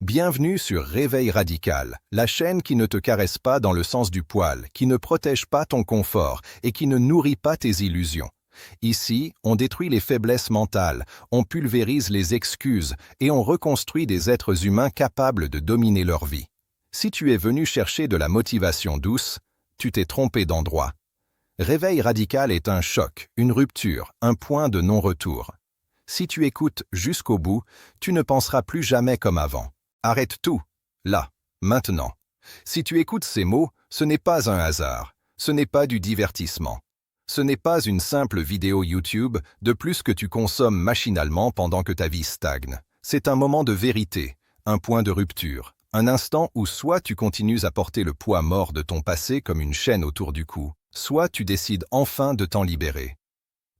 Bienvenue sur Réveil Radical, la chaîne qui ne te caresse pas dans le sens du poil, qui ne protège pas ton confort et qui ne nourrit pas tes illusions. Ici, on détruit les faiblesses mentales, on pulvérise les excuses et on reconstruit des êtres humains capables de dominer leur vie. Si tu es venu chercher de la motivation douce, tu t'es trompé d'endroit. Réveil Radical est un choc, une rupture, un point de non-retour. Si tu écoutes jusqu'au bout, tu ne penseras plus jamais comme avant. Arrête tout, là, maintenant. Si tu écoutes ces mots, ce n'est pas un hasard, ce n'est pas du divertissement. Ce n'est pas une simple vidéo YouTube de plus que tu consommes machinalement pendant que ta vie stagne. C'est un moment de vérité, un point de rupture, un instant où soit tu continues à porter le poids mort de ton passé comme une chaîne autour du cou, soit tu décides enfin de t'en libérer.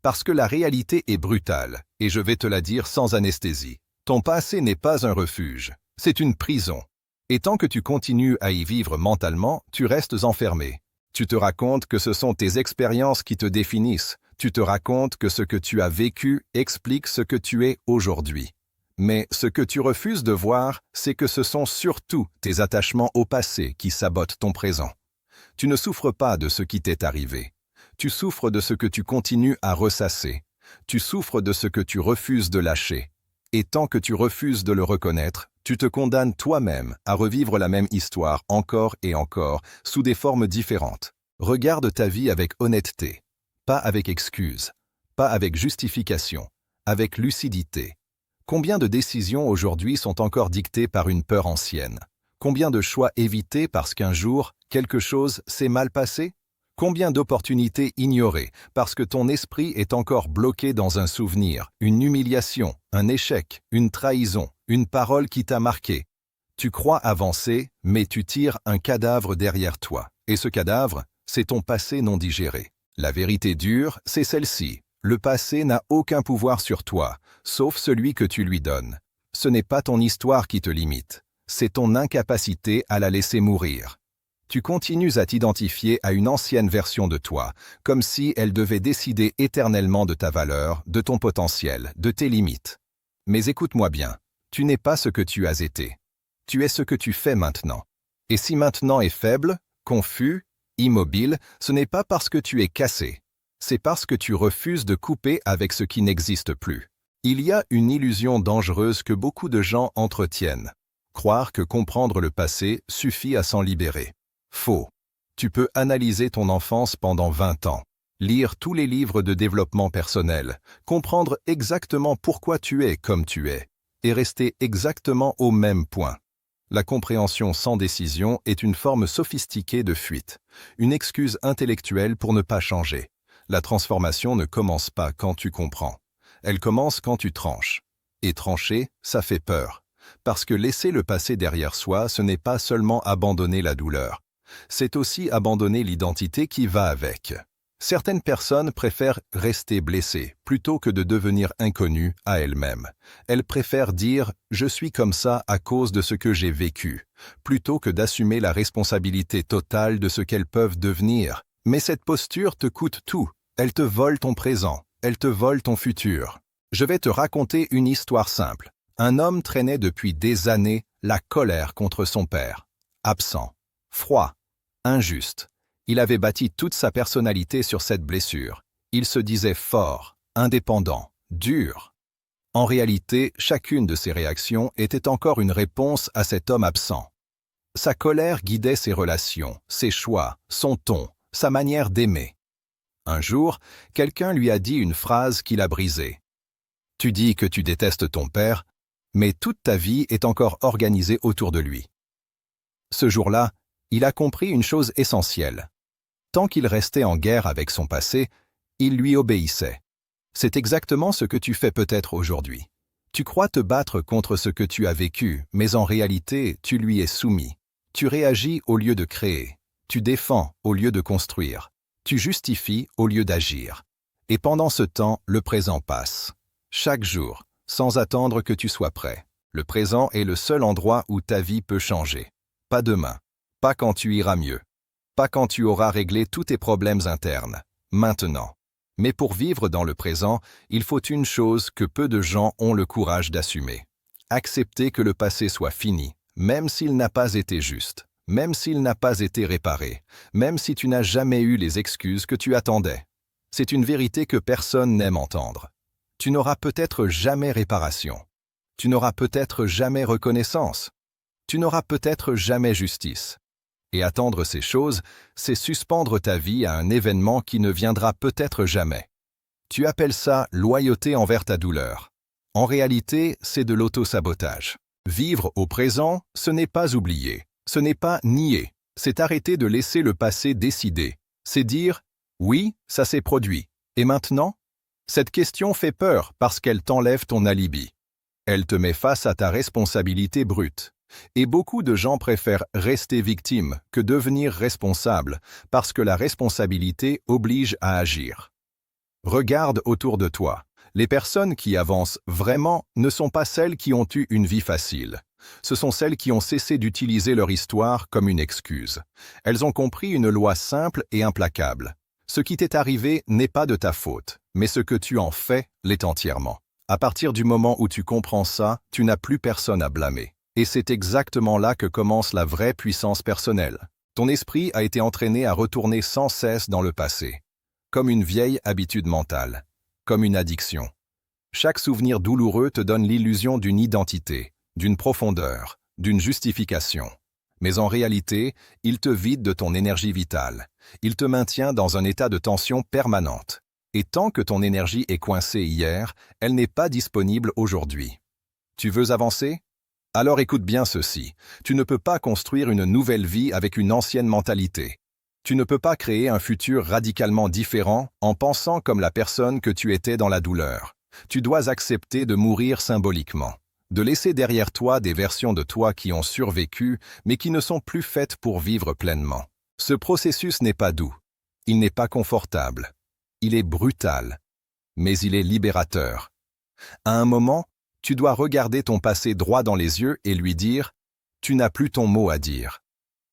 Parce que la réalité est brutale, et je vais te la dire sans anesthésie. Ton passé n'est pas un refuge, c'est une prison. Et tant que tu continues à y vivre mentalement, tu restes enfermé. Tu te racontes que ce sont tes expériences qui te définissent. Tu te racontes que ce que tu as vécu explique ce que tu es aujourd'hui. Mais ce que tu refuses de voir, c'est que ce sont surtout tes attachements au passé qui sabotent ton présent. Tu ne souffres pas de ce qui t'est arrivé. Tu souffres de ce que tu continues à ressasser. Tu souffres de ce que tu refuses de lâcher. Et tant que tu refuses de le reconnaître, tu te condamnes toi-même à revivre la même histoire encore et encore, sous des formes différentes. Regarde ta vie avec honnêteté, pas avec excuse, pas avec justification, avec lucidité. Combien de décisions aujourd'hui sont encore dictées par une peur ancienne? Combien de choix évités parce qu'un jour, quelque chose s'est mal passé? Combien d'opportunités ignorées parce que ton esprit est encore bloqué dans un souvenir, une humiliation, un échec, une trahison, une parole qui t'a marqué? Tu crois avancer, mais tu tires un cadavre derrière toi. Et ce cadavre, c'est ton passé non digéré. La vérité dure, c'est celle-ci. Le passé n'a aucun pouvoir sur toi, sauf celui que tu lui donnes. Ce n'est pas ton histoire qui te limite, c'est ton incapacité à la laisser mourir. Tu continues à t'identifier à une ancienne version de toi, comme si elle devait décider éternellement de ta valeur, de ton potentiel, de tes limites. Mais écoute-moi bien, tu n'es pas ce que tu as été. Tu es ce que tu fais maintenant. Et si maintenant est faible, confus, immobile, ce n'est pas parce que tu es cassé. C'est parce que tu refuses de couper avec ce qui n'existe plus. Il y a une illusion dangereuse que beaucoup de gens entretiennent. Croire que comprendre le passé suffit à s'en libérer. Faux. Tu peux analyser ton enfance pendant 20 ans, lire tous les livres de développement personnel, comprendre exactement pourquoi tu es comme tu es, et rester exactement au même point. La compréhension sans décision est une forme sophistiquée de fuite, une excuse intellectuelle pour ne pas changer. La transformation ne commence pas quand tu comprends. Elle commence quand tu tranches. Et trancher, ça fait peur. Parce que laisser le passé derrière soi, ce n'est pas seulement abandonner la douleur. C'est aussi abandonner l'identité qui va avec. Certaines personnes préfèrent rester blessées plutôt que de devenir inconnues à elles-mêmes. Elles préfèrent dire « je suis comme ça à cause de ce que j'ai vécu » plutôt que d'assumer la responsabilité totale de ce qu'elles peuvent devenir. Mais cette posture te coûte tout. Elle te vole ton présent, elle te vole ton futur. Je vais te raconter une histoire simple. Un homme traînait depuis des années la colère contre son père. Absent, froid, injuste. Il avait bâti toute sa personnalité sur cette blessure. Il se disait fort, indépendant, dur. En réalité, chacune de ses réactions était encore une réponse à cet homme absent. Sa colère guidait ses relations, ses choix, son ton, sa manière d'aimer. Un jour, quelqu'un lui a dit une phrase qui l'a brisé. « Tu dis que tu détestes ton père, mais toute ta vie est encore organisée autour de lui. » Ce jour-là, il a compris une chose essentielle. Tant qu'il restait en guerre avec son passé, il lui obéissait. C'est exactement ce que tu fais peut-être aujourd'hui. Tu crois te battre contre ce que tu as vécu, mais en réalité, tu lui es soumis. Tu réagis au lieu de créer. Tu défends au lieu de construire. Tu justifies au lieu d'agir. Et pendant ce temps, le présent passe. Chaque jour, sans attendre que tu sois prêt. Le présent est le seul endroit où ta vie peut changer. Pas demain. Pas quand tu iras mieux. Pas quand tu auras réglé tous tes problèmes internes. Maintenant. Mais pour vivre dans le présent, il faut une chose que peu de gens ont le courage d'assumer. Accepter que le passé soit fini, même s'il n'a pas été juste, même s'il n'a pas été réparé, même si tu n'as jamais eu les excuses que tu attendais. C'est une vérité que personne n'aime entendre. Tu n'auras peut-être jamais réparation. Tu n'auras peut-être jamais reconnaissance. Tu n'auras peut-être jamais justice. Et attendre ces choses, c'est suspendre ta vie à un événement qui ne viendra peut-être jamais. Tu appelles ça loyauté envers ta douleur. En réalité, c'est de l'auto-sabotage. Vivre au présent, ce n'est pas oublier, ce n'est pas nier, c'est arrêter de laisser le passé décider. C'est dire « oui, ça s'est produit. Et maintenant ?» Cette question fait peur parce qu'elle t'enlève ton alibi. Elle te met face à ta responsabilité brute. Et beaucoup de gens préfèrent rester victimes que devenir responsables parce que la responsabilité oblige à agir. Regarde autour de toi. Les personnes qui avancent vraiment ne sont pas celles qui ont eu une vie facile. Ce sont celles qui ont cessé d'utiliser leur histoire comme une excuse. Elles ont compris une loi simple et implacable. Ce qui t'est arrivé n'est pas de ta faute, mais ce que tu en fais l'est entièrement. À partir du moment où tu comprends ça, tu n'as plus personne à blâmer. Et c'est exactement là que commence la vraie puissance personnelle. Ton esprit a été entraîné à retourner sans cesse dans le passé, comme une vieille habitude mentale, comme une addiction. Chaque souvenir douloureux te donne l'illusion d'une identité, d'une profondeur, d'une justification. Mais en réalité, il te vide de ton énergie vitale. Il te maintient dans un état de tension permanente. Et tant que ton énergie est coincée hier, elle n'est pas disponible aujourd'hui. Tu veux avancer ? Alors écoute bien ceci. Tu ne peux pas construire une nouvelle vie avec une ancienne mentalité. Tu ne peux pas créer un futur radicalement différent en pensant comme la personne que tu étais dans la douleur. Tu dois accepter de mourir symboliquement, de laisser derrière toi des versions de toi qui ont survécu, mais qui ne sont plus faites pour vivre pleinement. Ce processus n'est pas doux, il n'est pas confortable, il est brutal, mais il est libérateur. À un moment, tu dois regarder ton passé droit dans les yeux et lui dire « Tu n'as plus ton mot à dire ».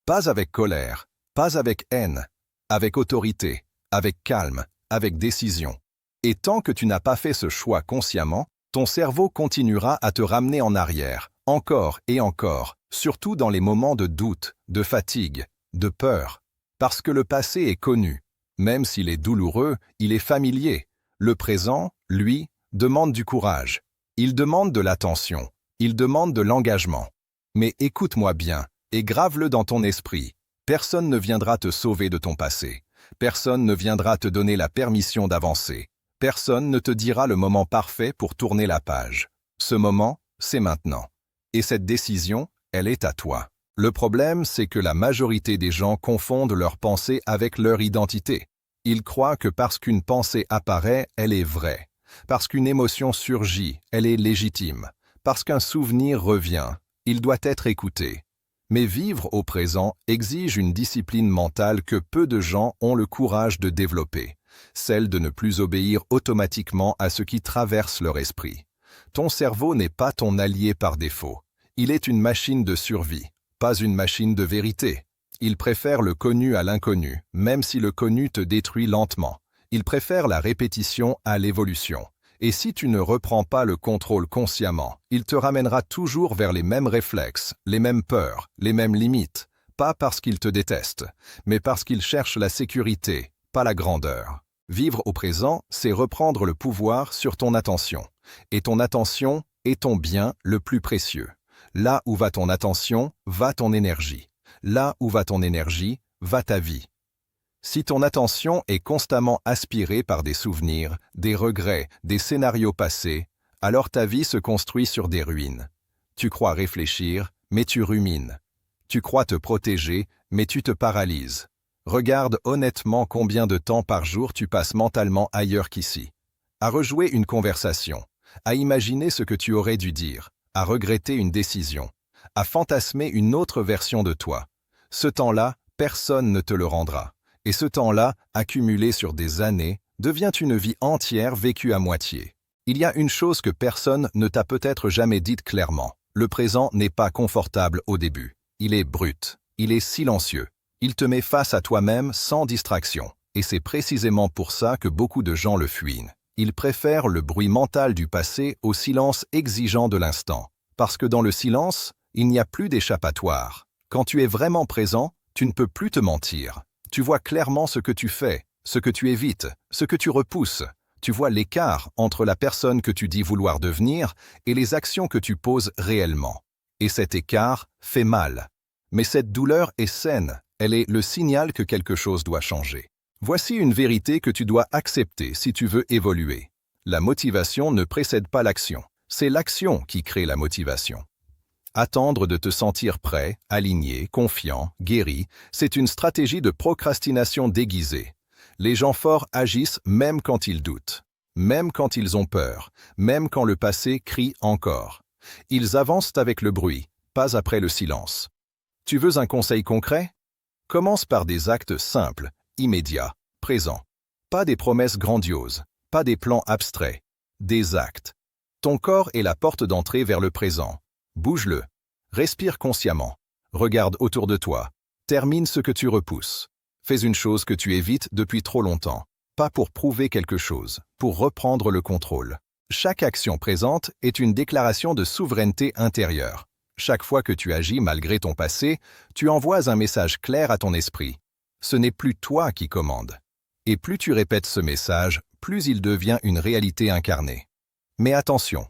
Pas avec colère, pas avec haine, avec autorité, avec calme, avec décision. Et tant que tu n'as pas fait ce choix consciemment, ton cerveau continuera à te ramener en arrière, encore et encore, surtout dans les moments de doute, de fatigue, de peur. Parce que le passé est connu. Même s'il est douloureux, il est familier. Le présent, lui, demande du courage. Il demande de l'attention. Il demande de l'engagement. Mais écoute-moi bien, et grave-le dans ton esprit. Personne ne viendra te sauver de ton passé. Personne ne viendra te donner la permission d'avancer. Personne ne te dira le moment parfait pour tourner la page. Ce moment, c'est maintenant. Et cette décision, elle est à toi. Le problème, c'est que la majorité des gens confondent leur pensée avec leur identité. Ils croient que parce qu'une pensée apparaît, elle est vraie. Parce qu'une émotion surgit, elle est légitime. Parce qu'un souvenir revient, il doit être écouté. Mais vivre au présent exige une discipline mentale que peu de gens ont le courage de développer. Celle de ne plus obéir automatiquement à ce qui traverse leur esprit. Ton cerveau n'est pas ton allié par défaut. Il est une machine de survie, pas une machine de vérité. Il préfère le connu à l'inconnu, même si le connu te détruit lentement. Il préfère la répétition à l'évolution. Et si tu ne reprends pas le contrôle consciemment, il te ramènera toujours vers les mêmes réflexes, les mêmes peurs, les mêmes limites. Pas parce qu'il te déteste, mais parce qu'il cherche la sécurité, pas la grandeur. Vivre au présent, c'est reprendre le pouvoir sur ton attention. Et ton attention est ton bien le plus précieux. Là où va ton attention, va ton énergie. Là où va ton énergie, va ta vie. Si ton attention est constamment aspirée par des souvenirs, des regrets, des scénarios passés, alors ta vie se construit sur des ruines. Tu crois réfléchir, mais tu rumines. Tu crois te protéger, mais tu te paralyses. Regarde honnêtement combien de temps par jour tu passes mentalement ailleurs qu'ici. À rejouer une conversation, à imaginer ce que tu aurais dû dire, à regretter une décision, à fantasmer une autre version de toi. Ce temps-là, personne ne te le rendra. Et ce temps-là, accumulé sur des années, devient une vie entière vécue à moitié. Il y a une chose que personne ne t'a peut-être jamais dite clairement. Le présent n'est pas confortable au début. Il est brut. Il est silencieux. Il te met face à toi-même sans distraction. Et c'est précisément pour ça que beaucoup de gens le fuient. Ils préfèrent le bruit mental du passé au silence exigeant de l'instant. Parce que dans le silence, Il n'y a plus d'échappatoire. Quand tu es vraiment présent, tu ne peux plus te mentir. Tu vois clairement ce que tu fais, ce que tu évites, ce que tu repousses. Tu vois l'écart entre la personne que tu dis vouloir devenir et les actions que tu poses réellement. Et cet écart fait mal. Mais cette douleur est saine, elle est le signal que quelque chose doit changer. Voici une vérité que tu dois accepter si tu veux évoluer. La motivation ne précède pas l'action. C'est l'action qui crée la motivation. Attendre de te sentir prêt, aligné, confiant, guéri, c'est une stratégie de procrastination déguisée. Les gens forts agissent même quand ils doutent, même quand ils ont peur, même quand le passé crie encore. Ils avancent avec le bruit, pas après le silence. Tu veux un conseil concret? Commence par des actes simples, immédiats, présents. Pas des promesses grandioses, pas des plans abstraits, des actes. Ton corps est la porte d'entrée vers le présent. Bouge-le. Respire consciemment. Regarde autour de toi. Termine ce que tu repousses. Fais une chose que tu évites depuis trop longtemps. Pas pour prouver quelque chose, pour reprendre le contrôle. Chaque action présente est une déclaration de souveraineté intérieure. Chaque fois que tu agis malgré ton passé, tu envoies un message clair à ton esprit. Ce n'est plus toi qui commandes. Et plus tu répètes ce message, plus il devient une réalité incarnée. Mais attention,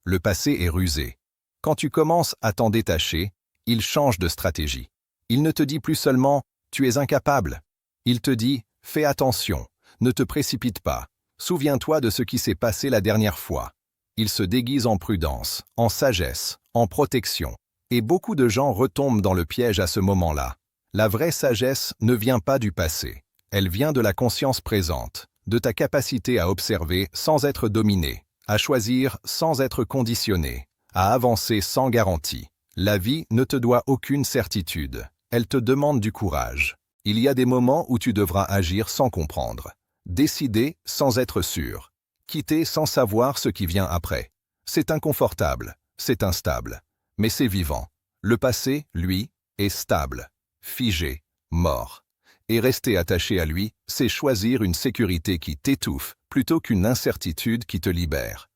le passé est rusé. Quand tu commences à t'en détacher, il change de stratégie. Il ne te dit plus seulement « tu es incapable ». Il te dit « fais attention, ne te précipite pas, souviens-toi de ce qui s'est passé la dernière fois ». Il se déguise en prudence, en sagesse, en protection. Et beaucoup de gens retombent dans le piège à ce moment-là. La vraie sagesse ne vient pas du passé. Elle vient de la conscience présente, de ta capacité à observer sans être dominé, à choisir sans être conditionné, à avancer sans garantie. La vie ne te doit aucune certitude. Elle te demande du courage. Il y a des moments où tu devras agir sans comprendre, décider sans être sûr, quitter sans savoir ce qui vient après. C'est inconfortable, c'est instable, mais c'est vivant. Le passé, lui, est stable, figé, mort. Et rester attaché à lui, c'est choisir une sécurité qui t'étouffe plutôt qu'une incertitude qui te libère.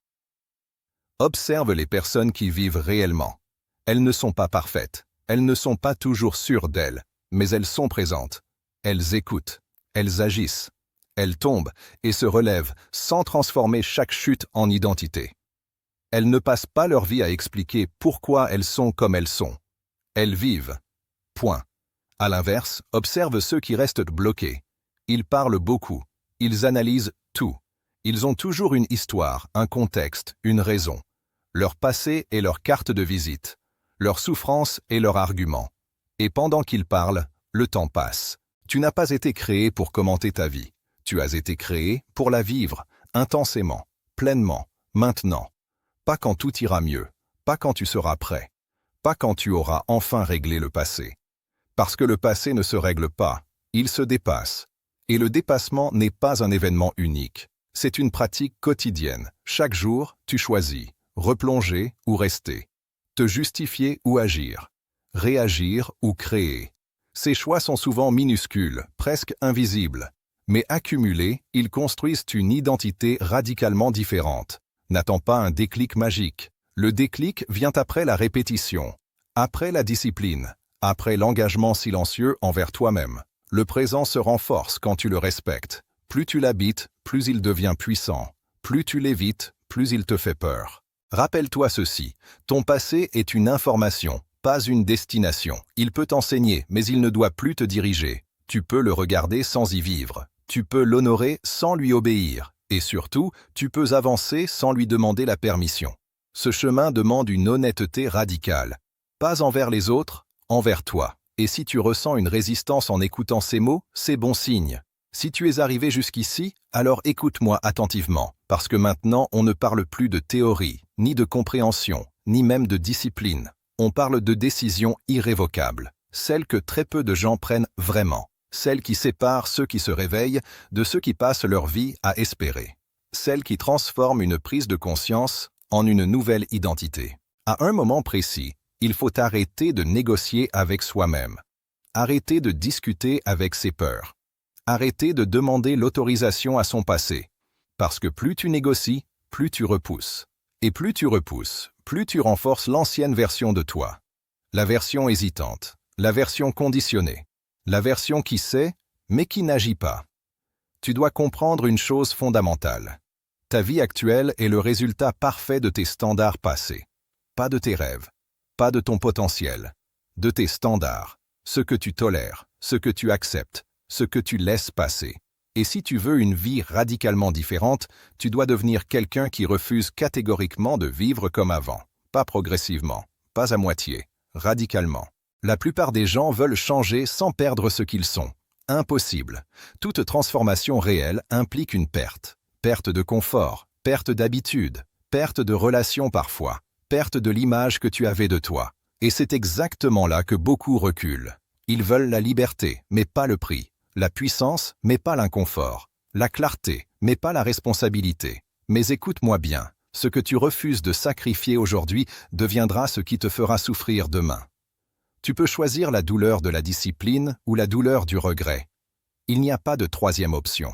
Observe les personnes qui vivent réellement. Elles ne sont pas parfaites, elles ne sont pas toujours sûres d'elles, mais elles sont présentes. Elles écoutent, elles agissent, elles tombent et se relèvent sans transformer chaque chute en identité. Elles ne passent pas leur vie à expliquer pourquoi elles sont comme elles sont. Elles vivent. Point. À l'inverse, observe ceux qui restent bloqués. Ils parlent beaucoup, ils analysent tout. Ils ont toujours une histoire, un contexte, une raison. Leur passé est leur carte de visite, leur souffrance est leur argument. Et pendant qu'ils parlent, le temps passe. Tu n'as pas été créé pour commenter ta vie. Tu as été créé pour la vivre, intensément, pleinement, maintenant. Pas quand tout ira mieux, pas quand tu seras prêt, pas quand tu auras enfin réglé le passé. Parce que le passé ne se règle pas, il se dépasse. Et le dépassement n'est pas un événement unique. C'est une pratique quotidienne. Chaque jour, tu choisis, replonger ou rester, te justifier ou agir, réagir ou créer. Ces choix sont souvent minuscules, presque invisibles. Mais accumulés, ils construisent une identité radicalement différente. N'attends pas un déclic magique. Le déclic vient après la répétition, après la discipline, après l'engagement silencieux envers toi-même. Le présent se renforce quand tu le respectes. Plus tu l'habites, plus il devient puissant. Plus tu l'évites, plus il te fait peur. Rappelle-toi ceci, ton passé est une information, pas une destination. Il peut t'enseigner, mais il ne doit plus te diriger. Tu peux le regarder sans y vivre. Tu peux l'honorer sans lui obéir. Et surtout, tu peux avancer sans lui demander la permission. Ce chemin demande une honnêteté radicale. Pas envers les autres, envers toi. Et si tu ressens une résistance en écoutant ces mots, c'est bon signe. Si tu es arrivé jusqu'ici, alors écoute-moi attentivement, parce que maintenant on ne parle plus de théorie, ni de compréhension, ni même de discipline. On parle de décisions irrévocables, celles que très peu de gens prennent vraiment, celles qui séparent ceux qui se réveillent de ceux qui passent leur vie à espérer, celles qui transforment une prise de conscience en une nouvelle identité. À un moment précis, il faut arrêter de négocier avec soi-même, arrêter de discuter avec ses peurs, arrêter de demander l'autorisation à son passé, parce que plus tu négocies, plus tu repousses. Et plus tu repousses, plus tu renforces l'ancienne version de toi. la version hésitante, la version conditionnée, la version qui sait, mais qui n'agit pas. Tu dois comprendre une chose fondamentale. Ta vie actuelle est le résultat parfait de tes standards passés. Pas de tes rêves, pas de ton potentiel, de tes standards, ce que tu tolères, ce que tu acceptes, ce que tu laisses passer. Et si tu veux une vie radicalement différente, tu dois devenir quelqu'un qui refuse catégoriquement de vivre comme avant. Pas progressivement, pas à moitié, radicalement. La plupart des gens veulent changer sans perdre ce qu'ils sont. Impossible. Toute transformation réelle implique une perte. Perte de confort, perte d'habitude, perte de relations parfois, perte de l'image que tu avais de toi. Et c'est exactement là que beaucoup reculent. Ils veulent la liberté, mais pas le prix. La puissance, mais pas l'inconfort. La clarté, mais pas la responsabilité. Mais écoute-moi bien, ce que tu refuses de sacrifier aujourd'hui deviendra ce qui te fera souffrir demain. Tu peux choisir la douleur de la discipline ou la douleur du regret. Il n'y a pas de troisième option.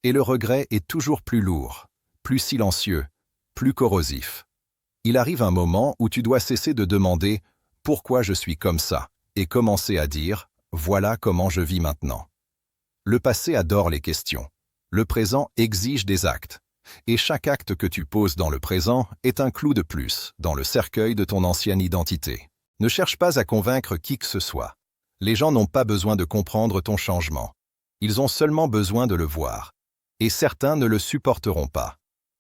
Et le regret est toujours plus lourd, plus silencieux, plus corrosif. Il arrive un moment où tu dois cesser de demander « Pourquoi je suis comme ça ?» et commencer à dire « Voilà comment je vis maintenant ». Le passé adore les questions. Le présent exige des actes. Et chaque acte que tu poses dans le présent est un clou de plus dans le cercueil de ton ancienne identité. Ne cherche pas à convaincre qui que ce soit. Les gens n'ont pas besoin de comprendre ton changement. Ils ont seulement besoin de le voir. Et certains ne le supporteront pas.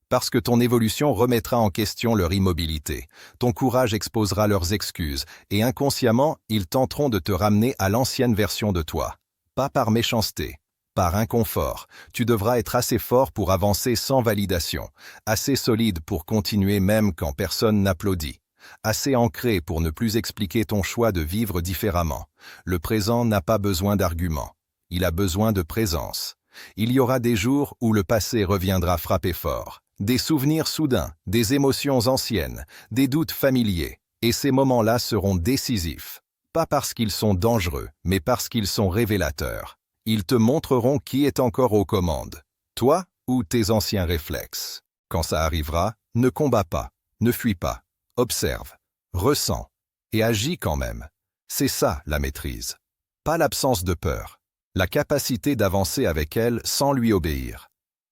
Parce que ton évolution remettra en question leur immobilité. Ton courage exposera leurs excuses et inconsciemment, ils tenteront de te ramener à l'ancienne version de toi. Pas par méchanceté, par inconfort. Tu devras être assez fort pour avancer sans validation, assez solide pour continuer même quand personne n'applaudit, assez ancré pour ne plus expliquer ton choix de vivre différemment. Le présent n'a pas besoin d'arguments, il a besoin de présence. Il y aura des jours où le passé reviendra frapper fort, des souvenirs soudains, des émotions anciennes, des doutes familiers, et ces moments-là seront décisifs. Pas parce qu'ils sont dangereux, mais parce qu'ils sont révélateurs. Ils te montreront qui est encore aux commandes, toi ou tes anciens réflexes. Quand ça arrivera, ne combats pas, ne fuis pas, observe, ressens et agis quand même. C'est ça la maîtrise. Pas l'absence de peur, la capacité d'avancer avec elle sans lui obéir.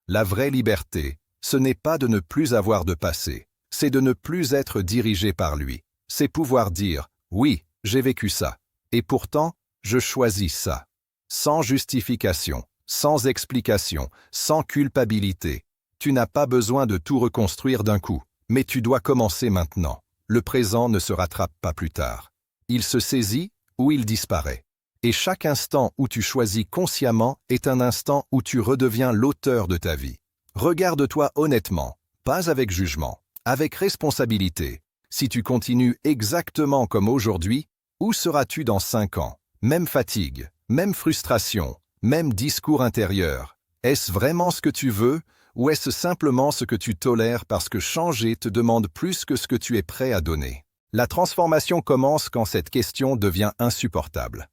La vraie liberté, ce n'est pas de ne plus avoir de passé, c'est de ne plus être dirigé par lui. C'est pouvoir dire « Oui, j'ai vécu ça, et pourtant, je choisis ça. » Sans justification, sans explication, sans culpabilité. Tu n'as pas besoin de tout reconstruire d'un coup, mais tu dois commencer maintenant. Le présent ne se rattrape pas plus tard. Il se saisit ou il disparaît. Et chaque instant où tu choisis consciemment est un instant où tu redeviens l'auteur de ta vie. Regarde-toi honnêtement, pas avec jugement, avec responsabilité. Si tu continues exactement comme aujourd'hui, où seras-tu dans 5 ans? Même fatigue, même frustration, même discours intérieur. Est-ce vraiment ce que tu veux ou est-ce simplement ce que tu tolères parce que changer te demande plus que ce que tu es prêt à donner? La transformation commence quand cette question devient insupportable.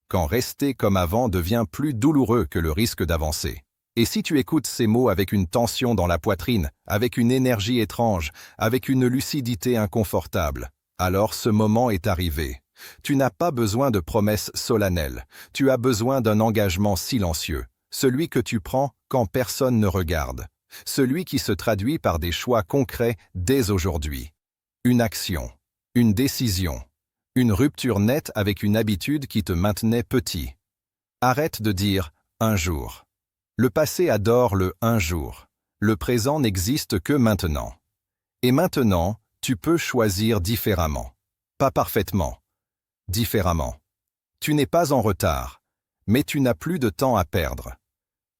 Quand rester comme avant devient plus douloureux que le risque d'avancer. Et si tu écoutes ces mots avec une tension dans la poitrine, avec une énergie étrange, avec une lucidité inconfortable, alors ce moment est arrivé. Tu n'as pas besoin de promesses solennelles, tu as besoin d'un engagement silencieux, celui que tu prends quand personne ne regarde, celui qui se traduit par des choix concrets dès aujourd'hui. Une action, une décision, une rupture nette avec une habitude qui te maintenait petit. Arrête de dire « un jour ». Le passé adore le « un jour ». Le présent n'existe que maintenant. Et maintenant, tu peux choisir différemment. Pas parfaitement. Différemment. Tu n'es pas en retard, mais tu n'as plus de temps à perdre.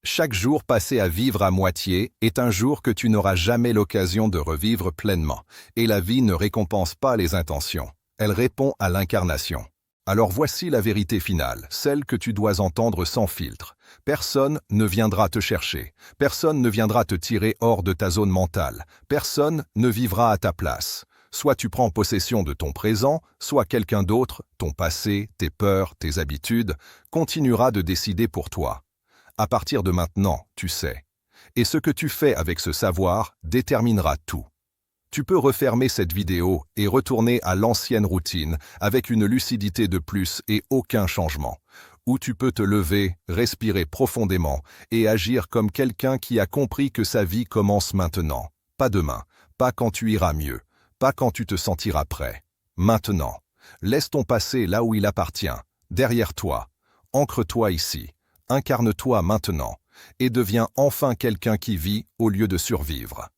Chaque jour passé à vivre à moitié est un jour que tu n'auras jamais l'occasion de revivre pleinement, et la vie ne récompense pas les intentions, elle répond à l'incarnation. Alors voici la vérité finale, celle que tu dois entendre sans filtre. Personne ne viendra te chercher, personne ne viendra te tirer hors de ta zone mentale, personne ne vivra à ta place. Soit tu prends possession de ton présent, soit quelqu'un d'autre, ton passé, tes peurs, tes habitudes, continuera de décider pour toi. À partir de maintenant, tu sais. Et ce que tu fais avec ce savoir déterminera tout. Tu peux refermer cette vidéo et retourner à l'ancienne routine avec une lucidité de plus et aucun changement. Ou tu peux te lever, respirer profondément et agir comme quelqu'un qui a compris que sa vie commence maintenant. Pas demain, pas quand tu iras mieux, pas quand tu te sentiras prêt. Maintenant. Laisse ton passé là où il appartient, derrière toi. Ancre-toi ici. Incarne-toi maintenant et deviens enfin quelqu'un qui vit au lieu de survivre.